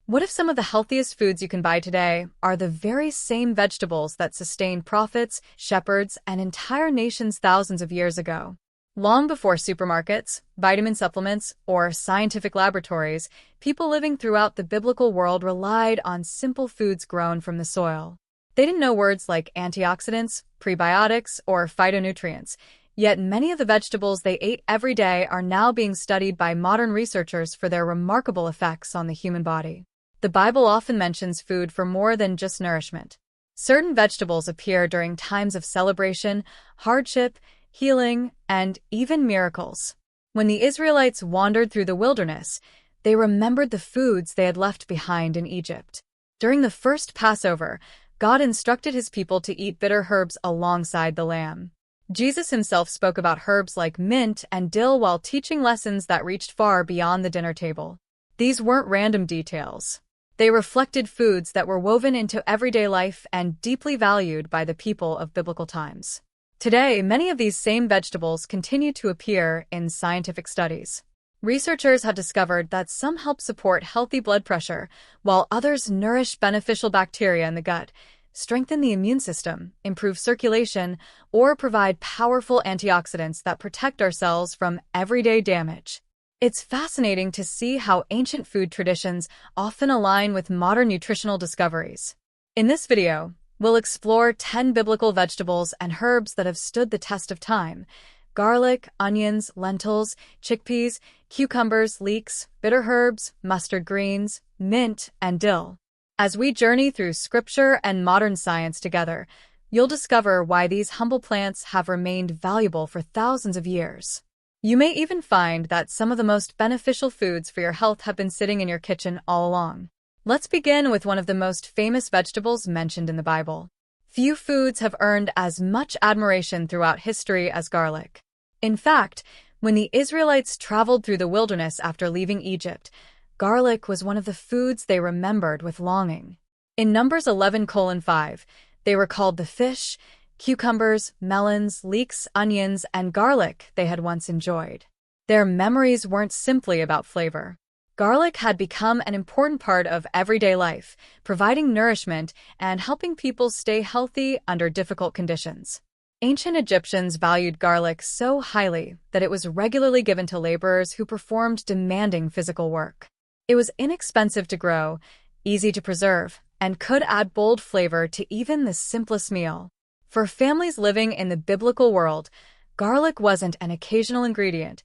What if some of the healthiest foods you can buy today are the very same vegetables that sustained prophets, shepherds, and entire nations thousands of years ago? Long before supermarkets, vitamin supplements, or scientific laboratories, people living throughout the biblical world relied on simple foods grown from the soil. They didn't know words like antioxidants, prebiotics, or phytonutrients, yet many of the vegetables they ate every day are now being studied by modern researchers for their remarkable effects on the human body. The Bible often mentions food for more than just nourishment. Certain vegetables appear during times of celebration, hardship, healing, and even miracles. When the Israelites wandered through the wilderness, they remembered the foods they had left behind in Egypt. During the first Passover, God instructed his people to eat bitter herbs alongside the lamb. Jesus himself spoke about herbs like mint and dill while teaching lessons that reached far beyond the dinner table. These weren't random details. They reflected foods that were woven into everyday life and deeply valued by the people of biblical times. Today, many of these same vegetables continue to appear in scientific studies. Researchers have discovered that some help support healthy blood pressure, while others nourish beneficial bacteria in the gut, strengthen the immune system, improve circulation, or provide powerful antioxidants that protect our cells from everyday damage. It's fascinating to see how ancient food traditions often align with modern nutritional discoveries. In this video, we'll explore 10 biblical vegetables and herbs that have stood the test of time: garlic, onions, lentils, chickpeas, cucumbers, leeks, bitter herbs, mustard greens, mint, and dill. As we journey through scripture and modern science together, you'll discover why these humble plants have remained valuable for thousands of years. You may even find that some of the most beneficial foods for your health have been sitting in your kitchen all along. Let's begin with one of the most famous vegetables mentioned in the Bible. Few foods have earned as much admiration throughout history as garlic. In fact, when the Israelites traveled through the wilderness after leaving Egypt, garlic was one of the foods they remembered with longing. In Numbers 11:5, they recalled the fish, cucumbers, melons, leeks, onions, and garlic they had once enjoyed. Their memories weren't simply about flavor. Garlic had become an important part of everyday life, providing nourishment and helping people stay healthy under difficult conditions. Ancient Egyptians valued garlic so highly that it was regularly given to laborers who performed demanding physical work. It was inexpensive to grow, easy to preserve, and could add bold flavor to even the simplest meal. For families living in the biblical world, garlic wasn't an occasional ingredient,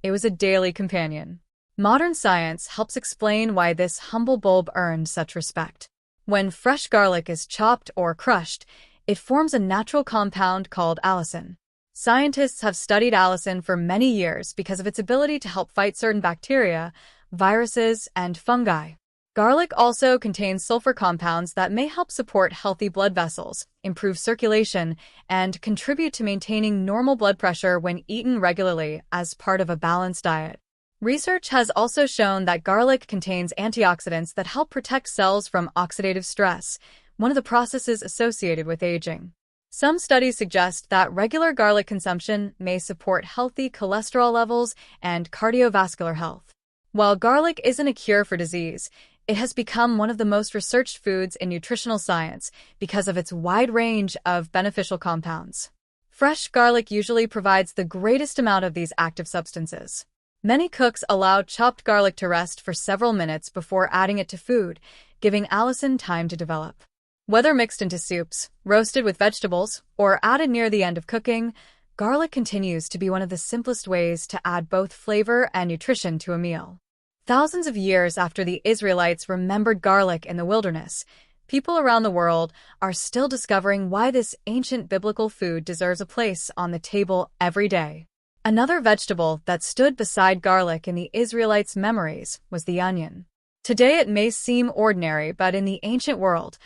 it was a daily companion. Modern science helps explain why this humble bulb earned such respect. When fresh garlic is chopped or crushed, it forms a natural compound called allicin. Scientists have studied allicin for many years because of its ability to help fight certain bacteria, viruses, and fungi. Garlic also contains sulfur compounds that may help support healthy blood vessels, improve circulation, and contribute to maintaining normal blood pressure when eaten regularly as part of a balanced diet. Research has also shown that garlic contains antioxidants that help protect cells from oxidative stress, one of the processes associated with aging. Some studies suggest that regular garlic consumption may support healthy cholesterol levels and cardiovascular health. While garlic isn't a cure for disease, it has become one of the most researched foods in nutritional science because of its wide range of beneficial compounds. Fresh garlic usually provides the greatest amount of these active substances. Many cooks allow chopped garlic to rest for several minutes before adding it to food, giving allicin time to develop. Whether mixed into soups, roasted with vegetables, or added near the end of cooking, garlic continues to be one of the simplest ways to add both flavor and nutrition to a meal. Thousands of years after the Israelites remembered garlic in the wilderness, people around the world are still discovering why this ancient biblical food deserves a place on the table every day. Another vegetable that stood beside garlic in the Israelites' memories was the onion. Today it may seem ordinary, but in the ancient world,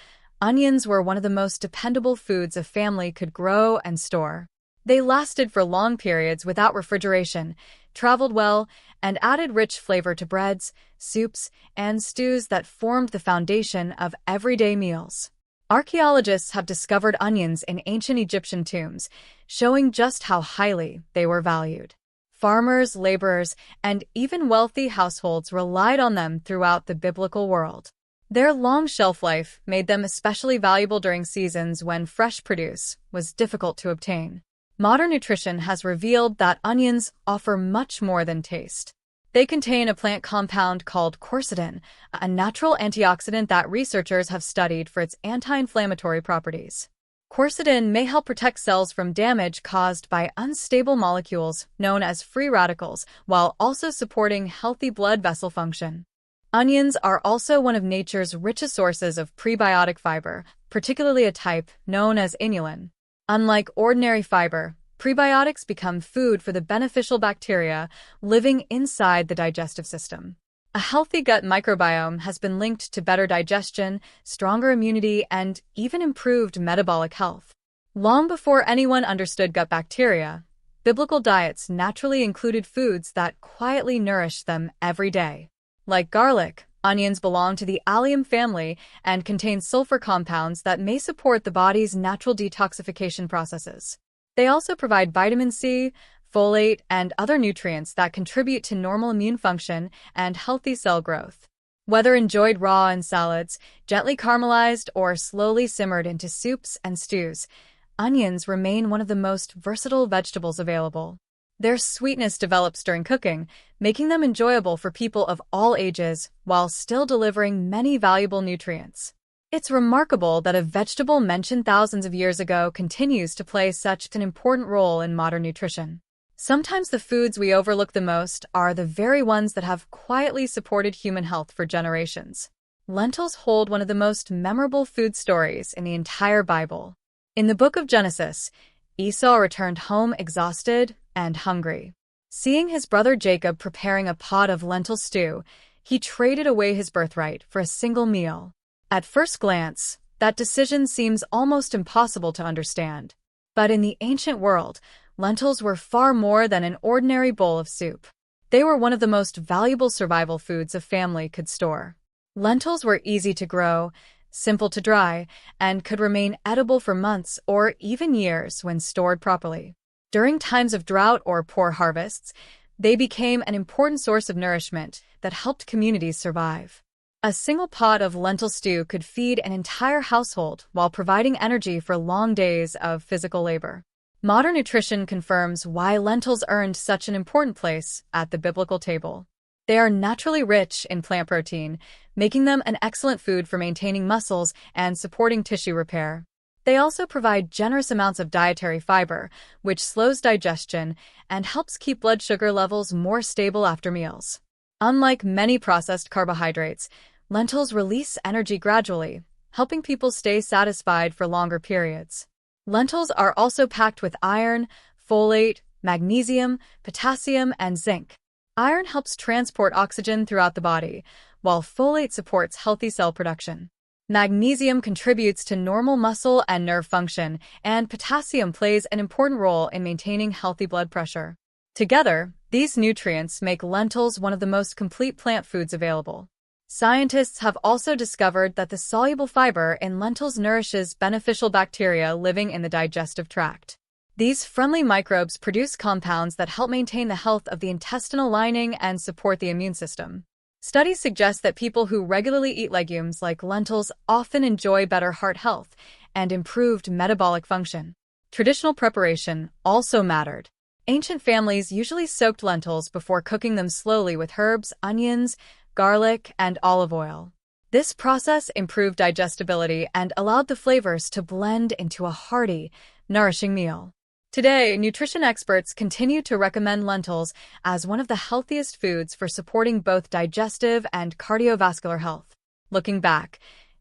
onions were one of the most dependable foods a family could grow and store. They lasted for long periods without refrigeration, traveled well, and added rich flavor to breads, soups, and stews that formed the foundation of everyday meals. Archaeologists have discovered onions in ancient Egyptian tombs, showing just how highly they were valued. Farmers, laborers, and even wealthy households relied on them throughout the biblical world. Their long shelf life made them especially valuable during seasons when fresh produce was difficult to obtain. Modern nutrition has revealed that onions offer much more than taste. They contain a plant compound called quercetin, a natural antioxidant that researchers have studied for its anti-inflammatory properties. Quercetin may help protect cells from damage caused by unstable molecules known as free radicals, while also supporting healthy blood vessel function. Onions are also one of nature's richest sources of prebiotic fiber, particularly a type known as inulin. Unlike ordinary fiber, prebiotics become food for the beneficial bacteria living inside the digestive system. A healthy gut microbiome has been linked to better digestion, stronger immunity, and even improved metabolic health. Long before anyone understood gut bacteria, biblical diets naturally included foods that quietly nourished them every day. Like garlic, onions belong to the allium family and contain sulfur compounds that may support the body's natural detoxification processes. They also provide vitamin C, folate, and other nutrients that contribute to normal immune function and healthy cell growth. Whether enjoyed raw in salads, gently caramelized, or slowly simmered into soups and stews, onions remain one of the most versatile vegetables available. Their sweetness develops during cooking, making them enjoyable for people of all ages while still delivering many valuable nutrients. It's remarkable that a vegetable mentioned thousands of years ago continues to play such an important role in modern nutrition. Sometimes the foods we overlook the most are the very ones that have quietly supported human health for generations. Lentils hold one of the most memorable food stories in the entire Bible. In the book of Genesis, Esau returned home exhausted and hungry. Seeing his brother Jacob preparing a pot of lentil stew, he traded away his birthright for a single meal. At first glance, that decision seems almost impossible to understand. But in the ancient world, lentils were far more than an ordinary bowl of soup. They were one of the most valuable survival foods a family could store. Lentils were easy to grow, simple to dry, and could remain edible for months or even years when stored properly. During times of drought or poor harvests, they became an important source of nourishment that helped communities survive. A single pot of lentil stew could feed an entire household while providing energy for long days of physical labor. Modern nutrition confirms why lentils earned such an important place at the biblical table. They are naturally rich in plant protein, making them an excellent food for maintaining muscles and supporting tissue repair. They also provide generous amounts of dietary fiber, which slows digestion and helps keep blood sugar levels more stable after meals. Unlike many processed carbohydrates, lentils release energy gradually, helping people stay satisfied for longer periods. Lentils are also packed with iron, folate, magnesium, potassium, and zinc. Iron helps transport oxygen throughout the body, while folate supports healthy cell production. Magnesium contributes to normal muscle and nerve function, and potassium plays an important role in maintaining healthy blood pressure. Together, these nutrients make lentils one of the most complete plant foods available. Scientists have also discovered that the soluble fiber in lentils nourishes beneficial bacteria living in the digestive tract. These friendly microbes produce compounds that help maintain the health of the intestinal lining and support the immune system. Studies suggest that people who regularly eat legumes like lentils often enjoy better heart health and improved metabolic function. Traditional preparation also mattered. Ancient families usually soaked lentils before cooking them slowly with herbs, onions, garlic, and olive oil. This process improved digestibility and allowed the flavors to blend into a hearty, nourishing meal. Today, nutrition experts continue to recommend lentils as one of the healthiest foods for supporting both digestive and cardiovascular health. Looking back,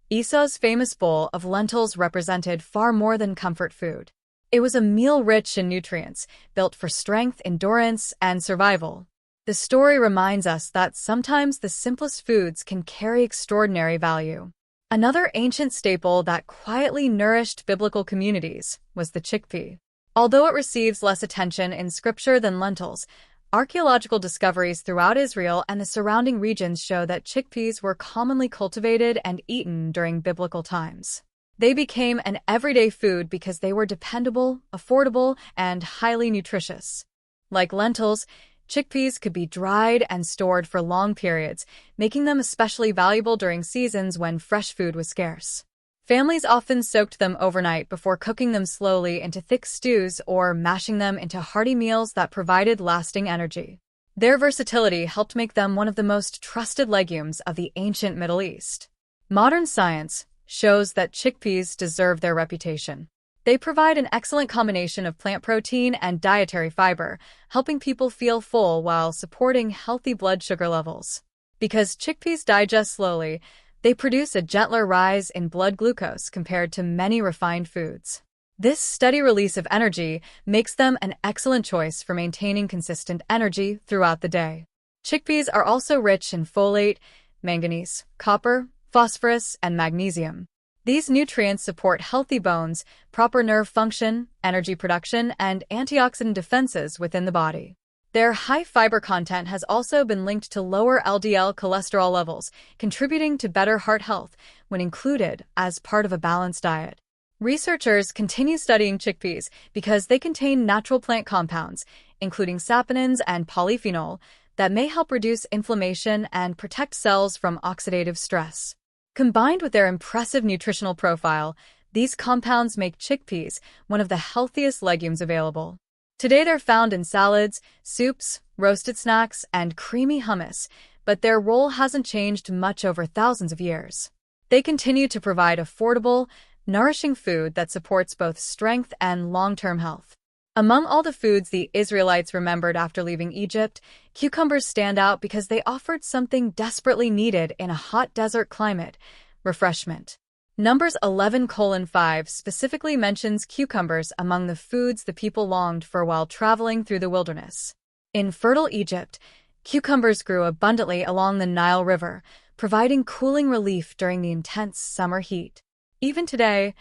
Esau's famous bowl of lentils represented far more than comfort food. It was a meal rich in nutrients, built for strength, endurance, and survival. The story reminds us that sometimes the simplest foods can carry extraordinary value. Another ancient staple that quietly nourished biblical communities was the chickpea. Although it receives less attention in scripture than lentils, archaeological discoveries throughout Israel and the surrounding regions show that chickpeas were commonly cultivated and eaten during biblical times. They became an everyday food because they were dependable, affordable, and highly nutritious. Like lentils, Chickpeas could be dried and stored for long periods, making them especially valuable during seasons when fresh food was scarce. Families often soaked them overnight before cooking them slowly into thick stews or mashing them into hearty meals that provided lasting energy. Their versatility helped make them one of the most trusted legumes of the ancient Middle East. Modern science shows that chickpeas deserve their reputation. They provide an excellent combination of plant protein and dietary fiber, helping people feel full while supporting healthy blood sugar levels. Because chickpeas digest slowly, they produce a gentler rise in blood glucose compared to many refined foods. This steady release of energy makes them an excellent choice for maintaining consistent energy throughout the day. Chickpeas are also rich in folate, manganese, copper, phosphorus, and magnesium. These nutrients support healthy bones, proper nerve function, energy production, and antioxidant defenses within the body. Their high fiber content has also been linked to lower LDL cholesterol levels, contributing to better heart health when included as part of a balanced diet. Researchers continue studying chickpeas because they contain natural plant compounds, including saponins and polyphenol, that may help reduce inflammation and protect cells from oxidative stress. Combined with their impressive nutritional profile, these compounds make chickpeas one of the healthiest legumes available. Today they're found in salads, soups, roasted snacks, and creamy hummus, but their role hasn't changed much over thousands of years. They continue to provide affordable, nourishing food that supports both strength and long-term health. Among all the foods the Israelites remembered after leaving Egypt, cucumbers stand out because they offered something desperately needed in a hot desert climate: refreshment. Numbers 11:5 specifically mentions cucumbers among the foods the people longed for while traveling through the wilderness. In fertile Egypt, cucumbers grew abundantly along the Nile River, providing cooling relief during the intense summer heat. Even today,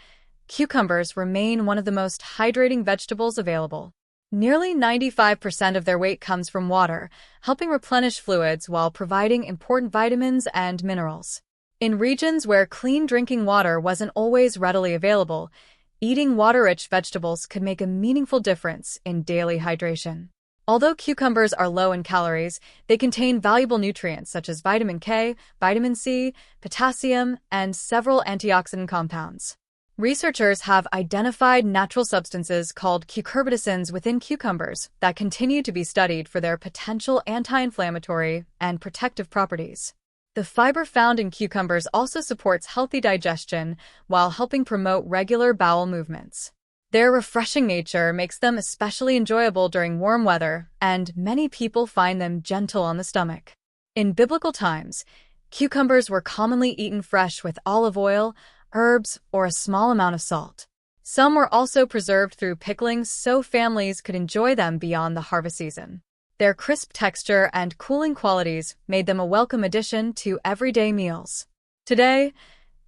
cucumbers remain one of the most hydrating vegetables available. Nearly 95% of their weight comes from water, helping replenish fluids while providing important vitamins and minerals. In regions where clean drinking water wasn't always readily available, eating water-rich vegetables could make a meaningful difference in daily hydration. Although cucumbers are low in calories, they contain valuable nutrients such as vitamin K, vitamin C, potassium, and several antioxidant compounds. Researchers have identified natural substances called cucurbitacins within cucumbers that continue to be studied for their potential anti-inflammatory and protective properties. The fiber found in cucumbers also supports healthy digestion while helping promote regular bowel movements. Their refreshing nature makes them especially enjoyable during warm weather, and many people find them gentle on the stomach. In biblical times, cucumbers were commonly eaten fresh with olive oil, herbs, or a small amount of salt. Some were also preserved through pickling so families could enjoy them beyond the harvest season. Their crisp texture and cooling qualities made them a welcome addition to everyday meals. Today,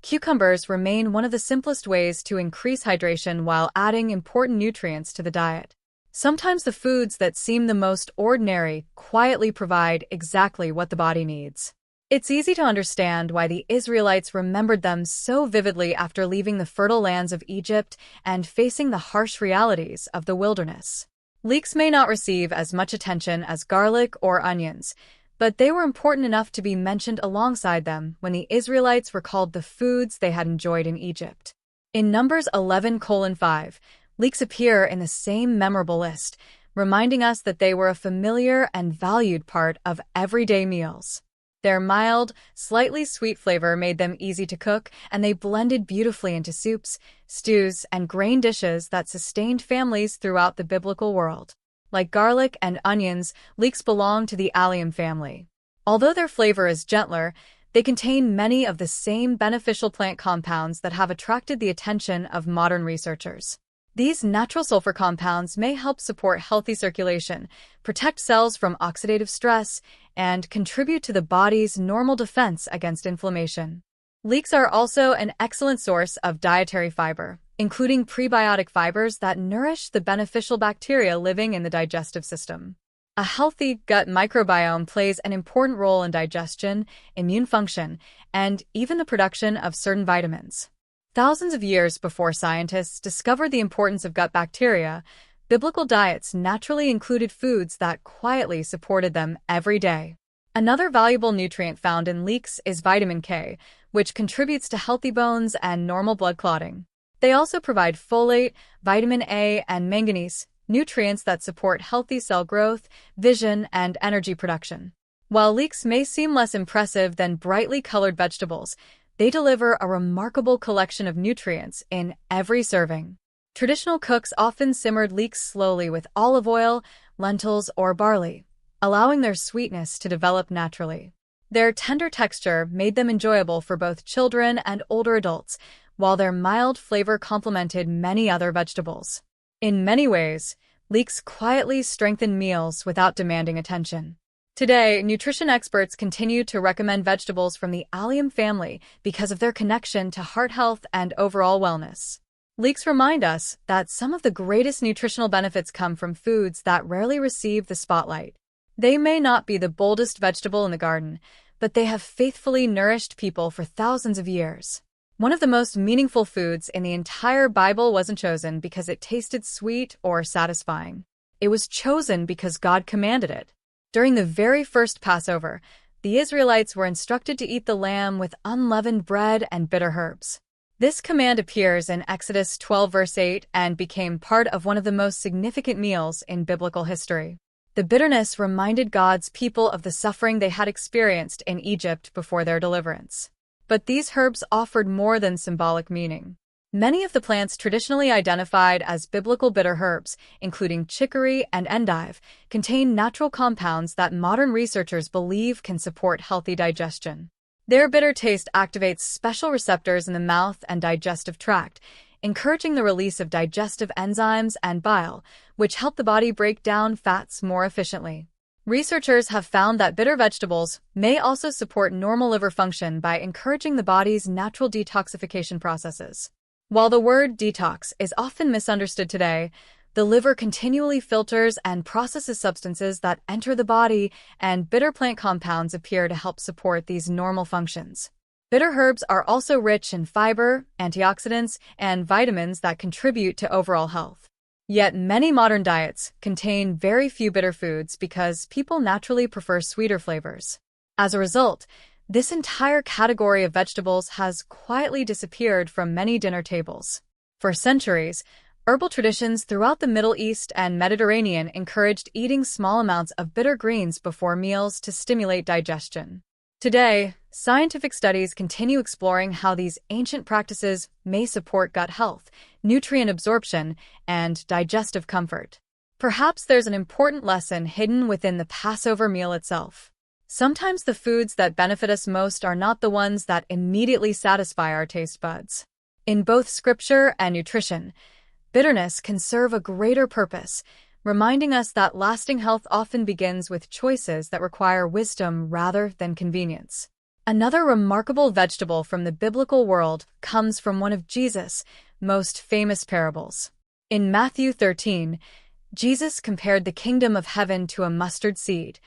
cucumbers remain one of the simplest ways to increase hydration while adding important nutrients to the diet. Sometimes the foods that seem the most ordinary quietly provide exactly what the body needs. It's easy to understand why the Israelites remembered them so vividly after leaving the fertile lands of Egypt and facing the harsh realities of the wilderness. Leeks may not receive as much attention as garlic or onions, but they were important enough to be mentioned alongside them when the Israelites recalled the foods they had enjoyed in Egypt. In Numbers 11:5, leeks appear in the same memorable list, reminding us that they were a familiar and valued part of everyday meals. Their mild, slightly sweet flavor made them easy to cook, and they blended beautifully into soups, stews, and grain dishes that sustained families throughout the biblical world. Like garlic and onions, leeks belong to the allium family. Although their flavor is gentler, they contain many of the same beneficial plant compounds that have attracted the attention of modern researchers. These natural sulfur compounds may help support healthy circulation, protect cells from oxidative stress, and contribute to the body's normal defense against inflammation. Leeks are also an excellent source of dietary fiber, including prebiotic fibers that nourish the beneficial bacteria living in the digestive system. A healthy gut microbiome plays an important role in digestion, immune function, and even the production of certain vitamins. Thousands of years before scientists discovered the importance of gut bacteria, Biblical diets naturally included foods that quietly supported them every day. Another valuable nutrient found in leeks is vitamin K, which contributes to healthy bones and normal blood clotting. They also provide folate, vitamin A, and manganese, nutrients that support healthy cell growth, vision, and energy production. While leeks may seem less impressive than brightly colored vegetables, they deliver a remarkable collection of nutrients in every serving. Traditional cooks often simmered leeks slowly with olive oil, lentils, or barley, allowing their sweetness to develop naturally. Their tender texture made them enjoyable for both children and older adults, while their mild flavor complemented many other vegetables. In many ways, leeks quietly strengthen meals without demanding attention. Today, nutrition experts continue to recommend vegetables from the allium family because of their connection to heart health and overall wellness. Leeks remind us that some of the greatest nutritional benefits come from foods that rarely receive the spotlight. They may not be the boldest vegetable in the garden, but they have faithfully nourished people for thousands of years. One of the most meaningful foods in the entire Bible wasn't chosen because it tasted sweet or satisfying. It was chosen because God commanded it. During the very first Passover, the Israelites were instructed to eat the lamb with unleavened bread and bitter herbs. This command appears in Exodus 12 verse 8 and became part of one of the most significant meals in biblical history. The bitterness reminded God's people of the suffering they had experienced in Egypt before their deliverance. But these herbs offered more than symbolic meaning. Many of the plants traditionally identified as biblical bitter herbs, including chicory and endive, contain natural compounds that modern researchers believe can support healthy digestion. Their bitter taste activates special receptors in the mouth and digestive tract, encouraging the release of digestive enzymes and bile, which help the body break down fats more efficiently. Researchers have found that bitter vegetables may also support normal liver function by encouraging the body's natural detoxification processes. While the word detox is often misunderstood today, the liver continually filters and processes substances that enter the body, and bitter plant compounds appear to help support these normal functions. Bitter herbs are also rich in fiber, antioxidants, and vitamins that contribute to overall health. Yet many modern diets contain very few bitter foods because people naturally prefer sweeter flavors. As a result, this entire category of vegetables has quietly disappeared from many dinner tables. For centuries, herbal traditions throughout the Middle East and Mediterranean encouraged eating small amounts of bitter greens before meals to stimulate digestion. Today, scientific studies continue exploring how these ancient practices may support gut health, nutrient absorption, and digestive comfort. Perhaps there's an important lesson hidden within the Passover meal itself. Sometimes the foods that benefit us most are not the ones that immediately satisfy our taste buds. In both scripture and nutrition, bitterness can serve a greater purpose, reminding us that lasting health often begins with choices that require wisdom rather than convenience. Another remarkable vegetable from the biblical world comes from one of Jesus' most famous parables. In Matthew 13, Jesus compared the kingdom of heaven to a mustard seed,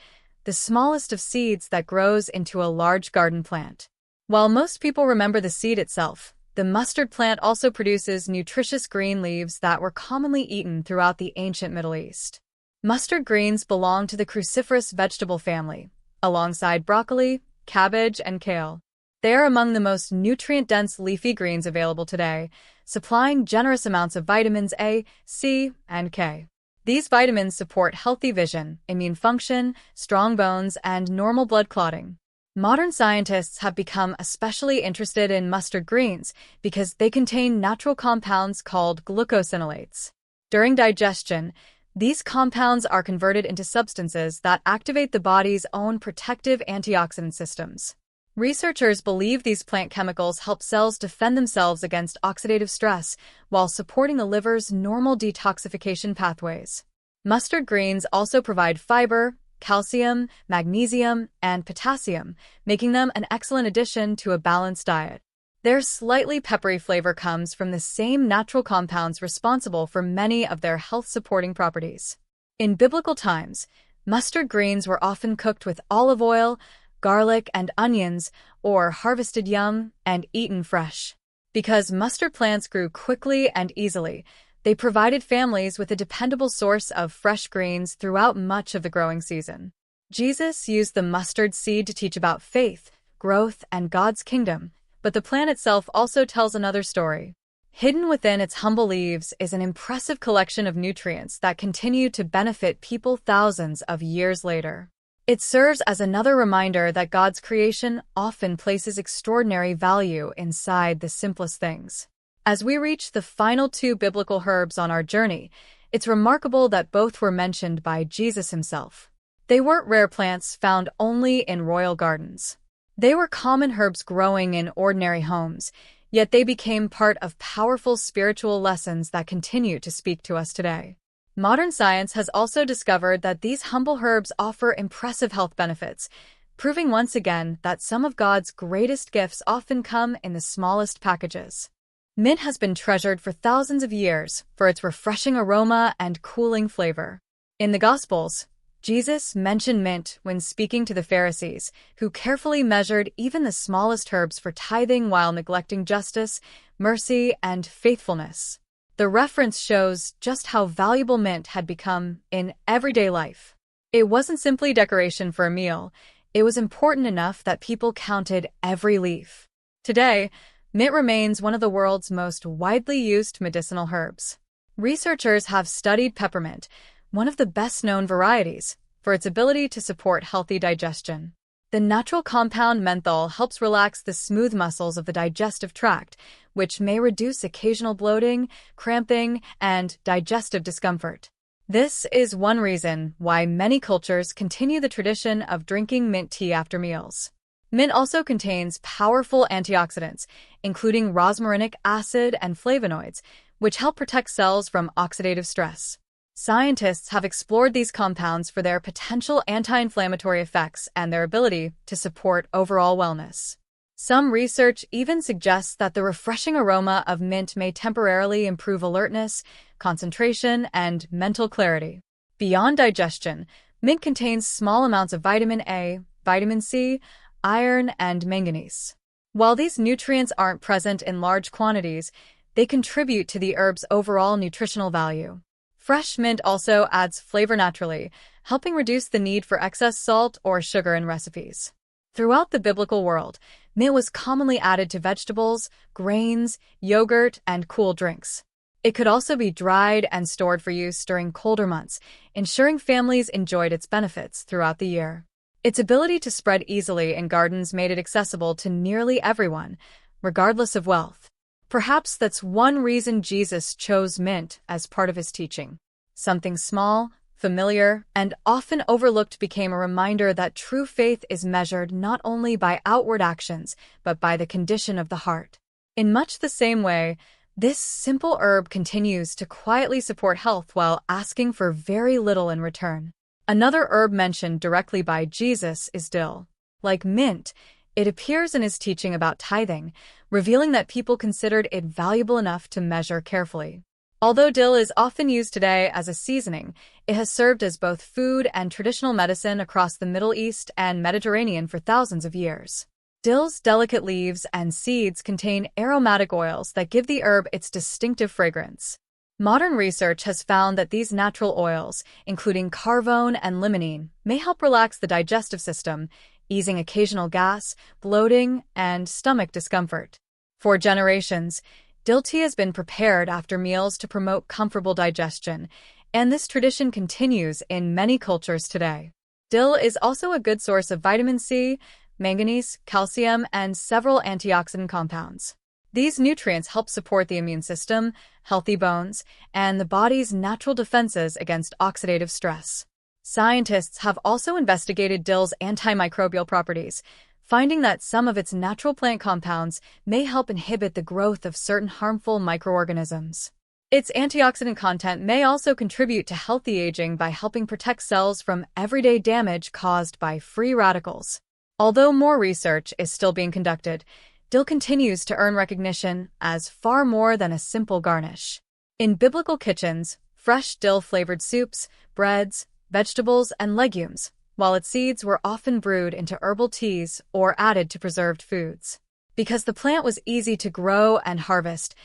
the smallest of seeds that grows into a large garden plant. While most people remember the seed itself, the mustard plant also produces nutritious green leaves that were commonly eaten throughout the ancient Middle East. Mustard greens belong to the cruciferous vegetable family, alongside broccoli, cabbage, and kale. They are among the most nutrient-dense leafy greens available today, supplying generous amounts of vitamins A, C, and K. These vitamins support healthy vision, immune function, strong bones, and normal blood clotting. Modern scientists have become especially interested in mustard greens because they contain natural compounds called glucosinolates. During digestion, these compounds are converted into substances that activate the body's own protective antioxidant systems. Researchers believe these plant chemicals help cells defend themselves against oxidative stress while supporting the liver's normal detoxification pathways. Mustard greens also provide fiber, calcium, magnesium, and potassium, making them an excellent addition to a balanced diet. Their slightly peppery flavor comes from the same natural compounds responsible for many of their health-supporting properties. In biblical times, mustard greens were often cooked with olive oil, garlic, and onions, or harvested young and eaten fresh. Because mustard plants grew quickly and easily, They provided families with a dependable source of fresh greens throughout much of the growing season. Jesus used the mustard seed to teach about faith, growth, and God's kingdom, but the plant itself also tells another story. Hidden within its humble leaves is an impressive collection of nutrients that continue to benefit people thousands of years later. It serves as another reminder that God's creation often places extraordinary value inside the simplest things. As we reach the final two biblical herbs on our journey, it's remarkable that both were mentioned by Jesus himself. They weren't rare plants found only in royal gardens. They were common herbs growing in ordinary homes, yet they became part of powerful spiritual lessons that continue to speak to us today. Modern science has also discovered that these humble herbs offer impressive health benefits, proving once again that some of God's greatest gifts often come in the smallest packages. Mint has been treasured for thousands of years for its refreshing aroma and cooling flavor. In the Gospels, Jesus mentioned mint when speaking to the Pharisees, who carefully measured even the smallest herbs for tithing while neglecting justice, mercy, and faithfulness. The reference shows just how valuable mint had become in everyday life. It wasn't simply decoration for a meal, it was important enough that people counted every leaf. Today, mint remains one of the world's most widely used medicinal herbs. Researchers have studied peppermint, one of the best-known varieties, for its ability to support healthy digestion. The natural compound menthol helps relax the smooth muscles of the digestive tract, which may reduce occasional bloating, cramping, and digestive discomfort. This is one reason why many cultures continue the tradition of drinking mint tea after meals. Mint also contains powerful antioxidants, including rosmarinic acid and flavonoids, which help protect cells from oxidative stress. Scientists have explored these compounds for their potential anti-inflammatory effects and their ability to support overall wellness. Some research even suggests that the refreshing aroma of mint may temporarily improve alertness, concentration, and mental clarity. Beyond digestion, mint contains small amounts of vitamin A, vitamin C, iron, and manganese. While these nutrients aren't present in large quantities, they contribute to the herb's overall nutritional value. Fresh mint also adds flavor naturally, helping reduce the need for excess salt or sugar in recipes. Throughout the biblical world, mint was commonly added to vegetables, grains, yogurt, and cool drinks. It could also be dried and stored for use during colder months, ensuring families enjoyed its benefits throughout the year. Its ability to spread easily in gardens made it accessible to nearly everyone, regardless of wealth. Perhaps that's one reason Jesus chose mint as part of his teaching. Something small, familiar, and often overlooked became a reminder that true faith is measured not only by outward actions, but by the condition of the heart. In much the same way, this simple herb continues to quietly support health while asking for very little in return. Another herb mentioned directly by Jesus is dill. Like mint, it appears in his teaching about tithing, revealing that people considered it valuable enough to measure carefully. Although dill is often used today as a seasoning, it has served as both food and traditional medicine across the Middle East and Mediterranean for thousands of years. Dill's delicate leaves and seeds contain aromatic oils that give the herb its distinctive fragrance. Modern research has found that these natural oils, including carvone and limonene, may help relax the digestive system, easing occasional gas, bloating, and stomach discomfort. For generations, dill tea has been prepared after meals to promote comfortable digestion, and this tradition continues in many cultures today. Dill is also a good source of vitamin C, manganese, calcium, and several antioxidant compounds. These nutrients help support the immune system, healthy bones, and the body's natural defenses against oxidative stress. Scientists have also investigated dill's antimicrobial properties, finding that some of its natural plant compounds may help inhibit the growth of certain harmful microorganisms. Its antioxidant content may also contribute to healthy aging by helping protect cells from everyday damage caused by free radicals. Although more research is still being conducted, dill continues to earn recognition as far more than a simple garnish. In biblical kitchens, fresh dill-flavored soups, breads, vegetables, and legumes, while its seeds were often brewed into herbal teas or added to preserved foods. Because the plant was easy to grow and harvest,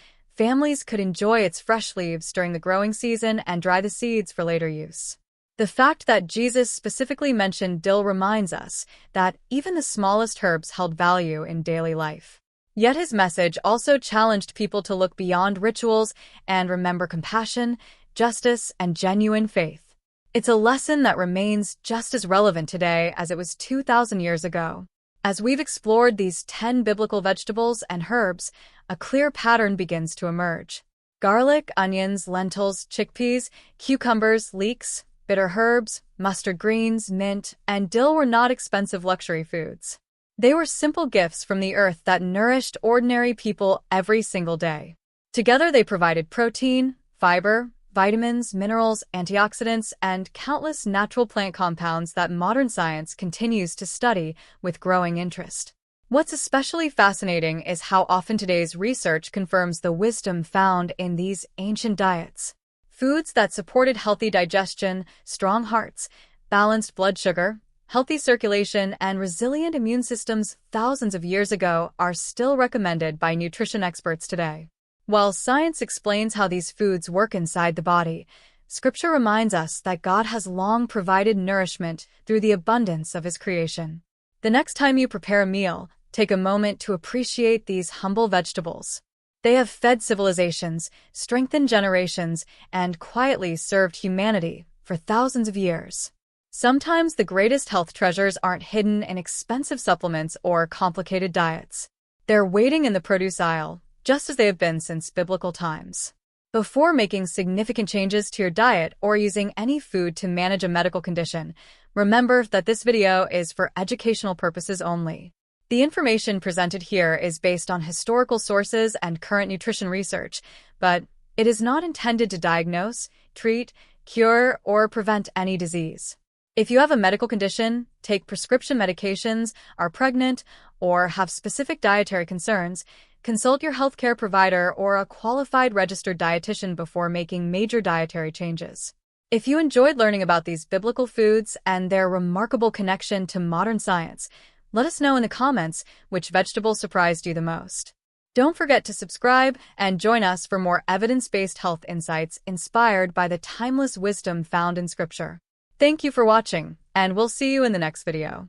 families could enjoy its fresh leaves during the growing season and dry the seeds for later use. The fact that Jesus specifically mentioned dill reminds us that even the smallest herbs held value in daily life. Yet his message also challenged people to look beyond rituals and remember compassion, justice, and genuine faith. It's a lesson that remains just as relevant today as it was 2,000 years ago. As we've explored these 10 biblical vegetables and herbs, a clear pattern begins to emerge. Garlic, onions, lentils, chickpeas, cucumbers, leeks, bitter herbs, mustard greens, mint, and dill were not expensive luxury foods. They were simple gifts from the earth that nourished ordinary people every single day. Together they provided protein, fiber, vitamins, minerals, antioxidants, and countless natural plant compounds that modern science continues to study with growing interest. What's especially fascinating is how often today's research confirms the wisdom found in these ancient diets. Foods that supported healthy digestion, strong hearts, balanced blood sugar, healthy circulation, and resilient immune systems thousands of years ago are still recommended by nutrition experts today. While science explains how these foods work inside the body, Scripture reminds us that God has long provided nourishment through the abundance of His creation. The next time you prepare a meal, take a moment to appreciate these humble vegetables. They have fed civilizations, strengthened generations, and quietly served humanity for thousands of years. Sometimes the greatest health treasures aren't hidden in expensive supplements or complicated diets. They're waiting in the produce aisle, just as they have been since biblical times. Before making significant changes to your diet or using any food to manage a medical condition, remember that this video is for educational purposes only. The information presented here is based on historical sources and current nutrition research, but it is not intended to diagnose, treat, cure, or prevent any disease. If you have a medical condition, take prescription medications, are pregnant, or have specific dietary concerns, consult your healthcare provider or a qualified registered dietitian before making major dietary changes. If you enjoyed learning about these biblical foods and their remarkable connection to modern science, let us know in the comments which vegetable surprised you the most. Don't forget to subscribe and join us for more evidence-based health insights inspired by the timeless wisdom found in Scripture. Thank you for watching, and we'll see you in the next video.